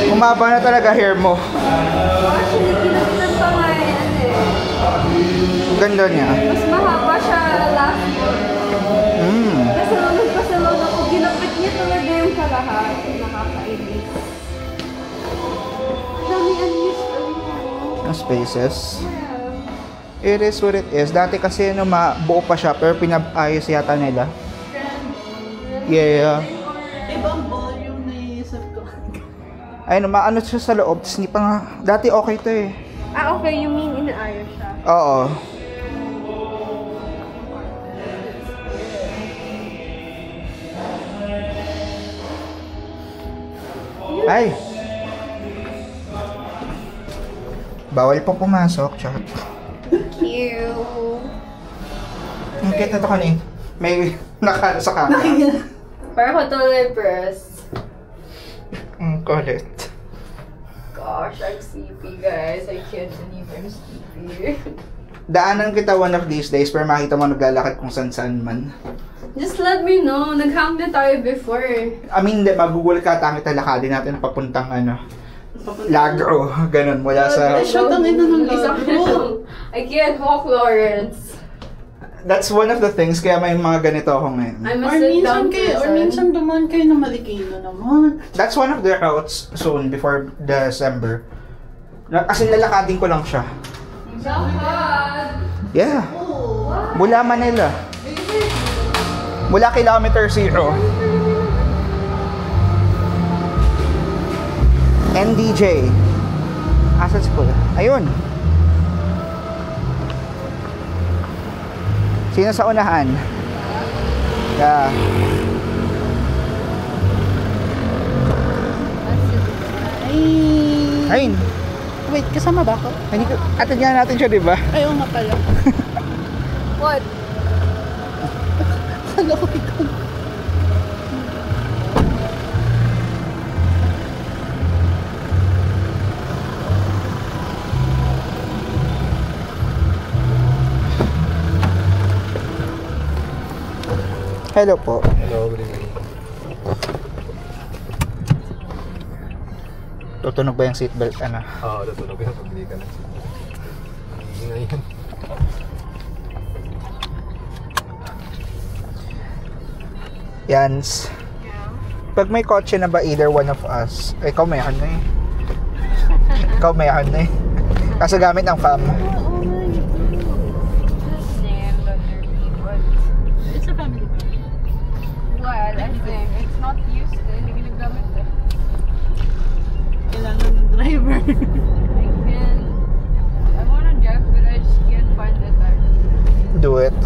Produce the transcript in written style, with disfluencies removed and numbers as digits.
Umaba na talaga hair mo. Actually, kinagtan pa nga yan eh. Ganda niya. Mas mahaba siya last month. Kasi nung nagpasalon ako, ginapit niya talaga yung kalahat. Nakakainis. Dami unused pa rin ako. Ang spaces. It is what it is. Dati kasi buo pa siya pero pinapayos yata nila. Yeah. Ibang volume na iisip ko. Ay, maano siya sa loob. Tapos hindi pa nga. Dati okay to eh. Ah, okay. You mean inaayos siya? Oo. Ay! Bawal pa pumasok. Chat. Cute. Ang cute na to kanina. May nakano sa camera. Parang tuloy press. Ang kulit. Gosh, I'm sleepy, guys. I can't believe I'm sleepy. Daanan kita one of these days pero makita mo naglalakad kung saan man. Just let me know. Nag-hang na tayo before. I mean, magugulat ka tangit na lakadin natin papuntang Lagro. Ganun, mula sa... Shut ang ina ng Lagro. I can't walk, Lawrence. That's one of the things, kaya may mga ganito ako ngayon. I'm a Or sit-down minsan dumaan kayo ng Marikina naman. That's one of their routes soon, before December. Kasi lalakadin ko lang siya. Lakad! Yeah. Mula Manila. Mula kilometer 0. NDJ. Asan si Kuya? Ayun. Sino sa unahan? Yeah. Ayun. Wait, kasama ba ako? Atid nga natin siya, di ba? Ayaw nga pala. What? Kala ko ikaw. Hello po. Hello, good evening. Tutunog ba yung seatbelt? Ano? Oo, natunog yan. Pag hindi ka na. Ingay yan. Yans. Pag may kotse na ba either one of us, ikaw mayroon na eh. Ikaw mayroon na eh. Kaso gamit ng fam. It's a family car. Well, I think it's not used to. Hindi ginagamit eh. Kailangan ng driver. I can. I wanna drive, but I just can't find the time. Do it.